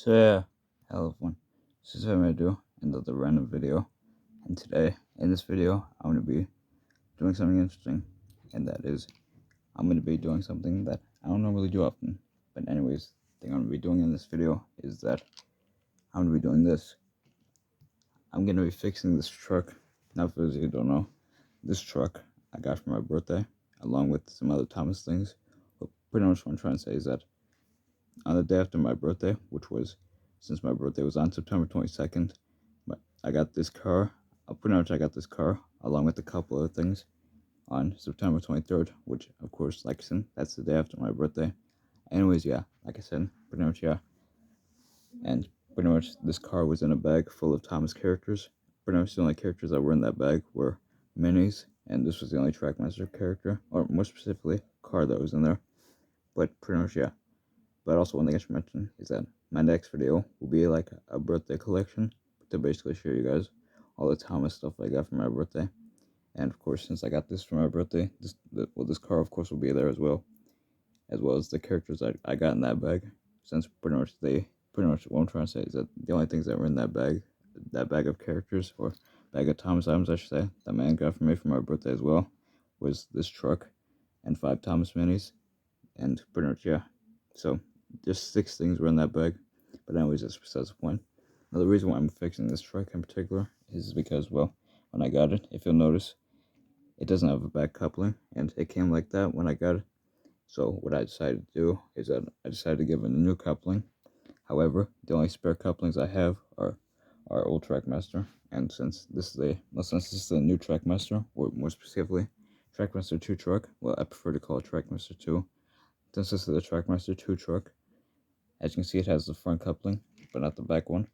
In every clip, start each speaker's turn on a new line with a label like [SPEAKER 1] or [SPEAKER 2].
[SPEAKER 1] So yeah, hello everyone. This is what I'm gonna do another random video, and today in this video I'm gonna be doing something interesting, and that is I'm gonna be doing something that I don't normally do often. But anyways, the thing I'm gonna be doing in this video is that I'm gonna be doing this. I'm gonna be fixing this truck. Now, for those of you who don't know, this truck I got for my birthday, along with some other Thomas things. But pretty much what I'm trying to say is that on the day after my birthday, which was, since my birthday was on September 22nd, I got this car. Pretty much I got this car along with a couple other things on September 23rd, which of course, like I said, that's the day after my birthday. Anyways, yeah, like I said, pretty much yeah. And pretty much this car was in a bag full of Thomas characters. Pretty much the only characters that were in that bag were minis, and this was the only Trackmaster character, or more specifically, car that was in there. But pretty much yeah. But also one thing I should mention is that my next video will be like a birthday collection to basically show you guys all the Thomas stuff I got for my birthday. And of course, since I got this for my birthday, this car of course will be there as well as the characters I got in that bag. Since pretty much what I'm trying to say is that the only things that were in that bag of characters, or bag of Thomas items I should say, that man got for me for my birthday as well, was this truck and 5 Thomas minis, and pretty much yeah. So just 6 things were in that bag. But anyways, that's besides the point. Now the reason why I'm fixing this truck in particular is because, well, when I got it, if you'll notice, it doesn't have a back coupling, and it came like that when I got it. So what I decided to do is that I decided to give it a new coupling. However, the only spare couplings I have are old Trackmaster, and since this is a new Trackmaster, or more specifically, Trackmaster 2 truck, well, I prefer to call it Trackmaster 2. Since this is the Trackmaster 2 truck, as you can see, it has the front coupling, but not the back one.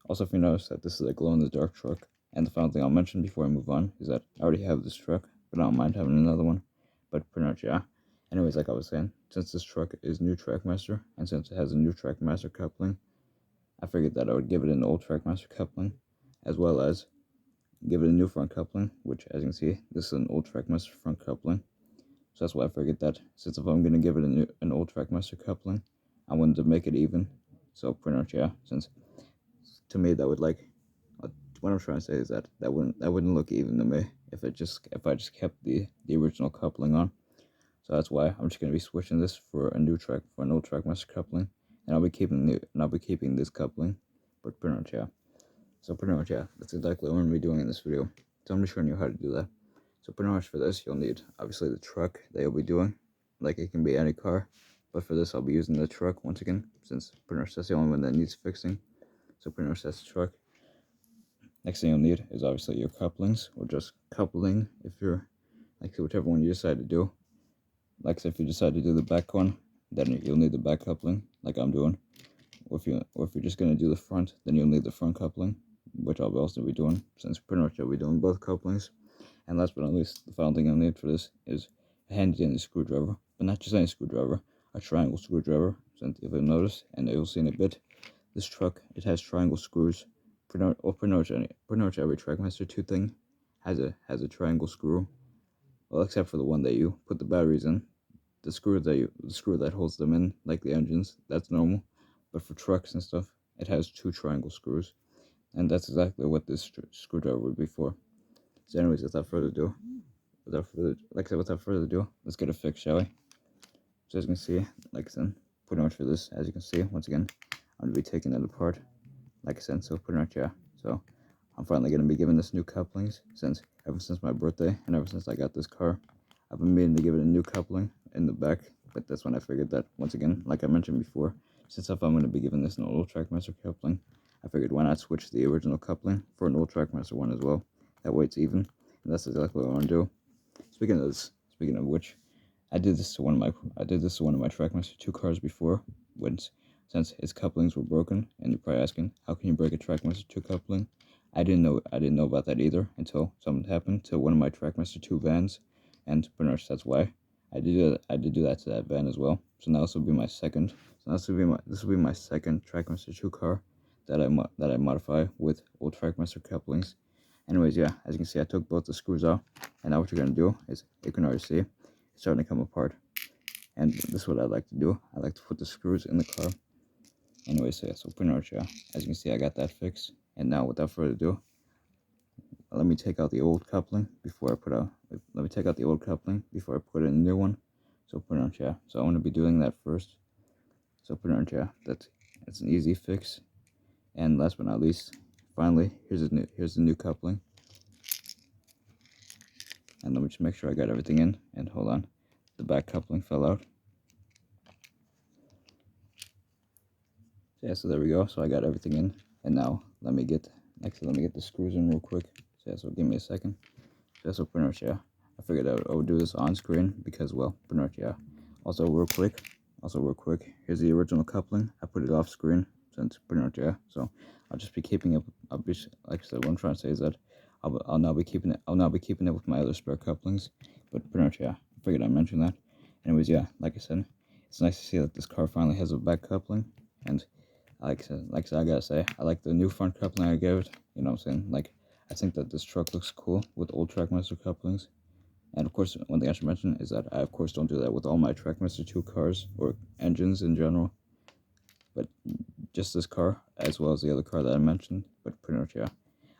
[SPEAKER 1] Also, if you notice that this is a glow-in-the-dark truck, and the final thing I'll mention before I move on is that I already have this truck, but I don't mind having another one. But pretty much, yeah. Anyways, like I was saying, since this truck is new Trackmaster, and since it has a new Trackmaster coupling, I figured that I would give it an old Trackmaster coupling, as well as give it a new front coupling, which, as you can see, this is an old Trackmaster front coupling. So that's why I figured that since if I'm going to give it an old Trackmaster coupling, I wanted to make it even. So pretty much yeah, since to me that would what I'm trying to say is that wouldn't look even to me if I just kept the original coupling on. So that's why I'm just going to be switching this for an old Trackmaster coupling, and I'll be keeping this coupling. But pretty much yeah. So pretty much yeah, that's exactly what I'm going to be doing in this video. So I'm just showing you how to do that. So pretty much for this, you'll need obviously the truck that you'll be doing. Like, it can be any car, but for this I'll be using the truck once again, since pretty much that's the only one that needs fixing. So pretty much that's the truck. Next thing you'll need is obviously your couplings, or just coupling if you're like whichever one you decide to do. Like, say if you decide to do the back one, then you'll need the back coupling, like I'm doing. Or if you're just gonna do the front, then you'll need the front coupling, which I'll also be doing, since pretty much I'll be doing both couplings. And last but not least, the final thing I'll need for this is a handy-dandy screwdriver, but not just any screwdriver, a triangle screwdriver. Since if you'll notice, and you'll see in a bit, this truck, it has triangle screws. Pretty much every Trackmaster 2 thing has a triangle screw. Well, except for the one that you put the batteries in. The screw that holds them in, like the engines, that's normal. But for trucks and stuff, it has 2 triangle screws, and that's exactly what this screwdriver would be for. So anyways, without further ado, let's get it fixed, shall we? So as you can see, like I said, pretty much for this, as you can see, once again, I'm going to be taking it apart, like I said, so pretty much, yeah. So I'm finally going to be giving this new couplings, since ever since my birthday, and ever since I got this car, I've been meaning to give it a new coupling in the back, but that's when I figured that, once again, like I mentioned before, since if I'm going to be giving this an old Trackmaster coupling, I figured why not switch the original coupling for an old Trackmaster one as well. That way it's even, and that's exactly what I want to do. Speaking of which, I did this to one of my Trackmaster 2 cars before, since its couplings were broken, and you're probably asking, how can you break a Trackmaster 2 coupling? I didn't know about that either until something happened to one of my Trackmaster 2 vans, and pretty much that's why I did do that to that van as well. So now this will be my second. This will be my second Trackmaster 2 car that I modify with old Trackmaster couplings. Anyways, yeah, as you can see, I took both the screws out, and now what you're gonna do is, you can already see it's starting to come apart. And this is what I like to do. I like to put the screws in the car, Anyway, so yeah, so pretty much, as you can see, I got that fixed. And now, without further ado, let me take out the old coupling before I put out. Let me take out the old coupling before I put in a new one. So pretty much, so I'm gonna be doing that first. So pretty much, that's an easy fix. And last but not least, finally, here's the new coupling. And let me just make sure I got everything in. And hold on, the back coupling fell out. So yeah, so there we go. So I got everything in. And now let me get the screws in real quick. So yeah, so give me a second. So yeah, so pretty much, I figured I would do this on screen because, well, pretty much, Also real quick, here's the original coupling. I put it off screen since pretty much, so I'll just be keeping it. Like I said, what I'm trying to say is that I'll now be keeping it with my other spare couplings. But pretty much, I figured I'd mention that. Anyways, like I said, it's nice to see that this car finally has a back coupling. And like I said, I gotta say, I like the new front coupling I gave it. You know what I'm saying? Like, I think that this truck looks cool with old Trackmaster couplings. And of course, one thing I should mention is that I, of course, don't do that with all my Trackmaster 2 cars or engines in general. But just this car, as well as the other car that I mentioned. But pretty much,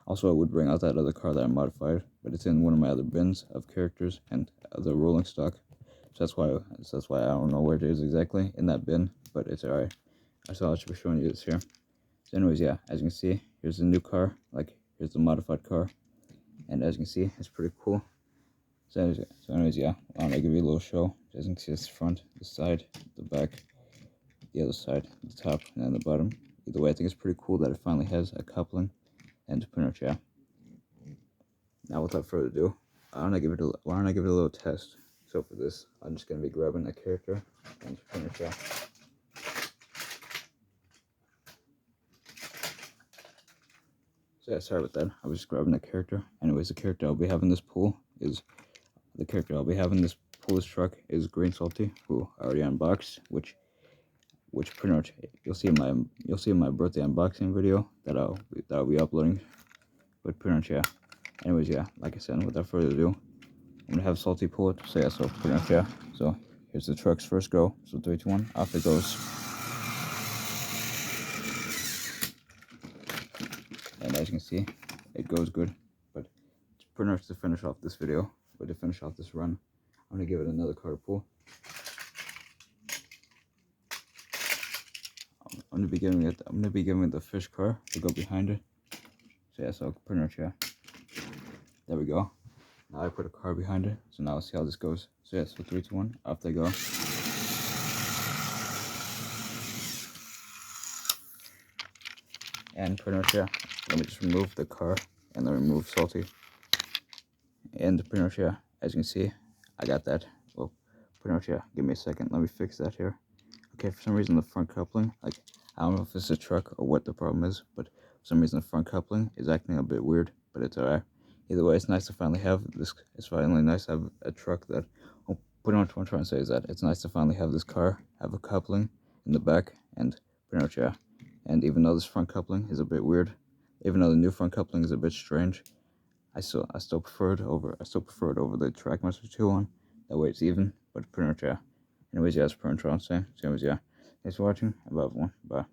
[SPEAKER 1] Also, I would bring out that other car that I modified, but it's in one of my other bins of characters and the rolling stock. So that's why I don't know where it is exactly in that bin, but it's alright. So I should be showing you this here. So anyways, as you can see, here's the new car. Like, here's the modified car. And as you can see, it's pretty cool. So anyways, I'll give you a little show. As you can see, it's the front, the side, the back, the other side, the top, and then the bottom. Either way, I think it's pretty cool that it finally has a coupling. And pretty much, Now, without further ado, why don't I give it a little test? So for this, I'm just gonna be grabbing a character and pretty much, So yeah, sorry about that. I was just grabbing a character. Anyways, the character I'll be having this truck is Green Salty, who I already unboxed, which pretty much you'll see in my birthday unboxing video that I'll be uploading. But pretty much, Anyways, like I said, without further ado, I'm gonna have Salty pull it. So so pretty much, So here's the truck's first go. So 3, 2, 1, off it goes. And as you can see, it goes good. But pretty much to finish off this video, or to finish off this run, I'm gonna give it another car to pull. I'm gonna be giving it the fish car to go behind it. So so pretty much, There we go. Now I put a car behind it. So now let's see how this goes. So so 3, 2, 1, off they go. And pretty much, let me just remove the car and then remove Salty. And pretty much, as you can see, I got that. Well, pretty much, give me a second. Let me fix that here. Okay, for some reason the front coupling, like, I don't know if it's a truck or what the problem is, but for some reason the front coupling is acting a bit weird, but it's alright. Either way, it's nice to finally have this. It's finally nice to have a truck that, well, pretty much what I'm trying to say is that it's nice to finally have this car have a coupling in the back, and pretty much, And even though this front coupling is a bit weird, even though the new front coupling is a bit strange, I still prefer it over the Trackmaster 2 one. That way it's even, but pretty much, Anyways, that's pretty much what I'm saying. So anyways, thanks for watching. Have a good one. Bye.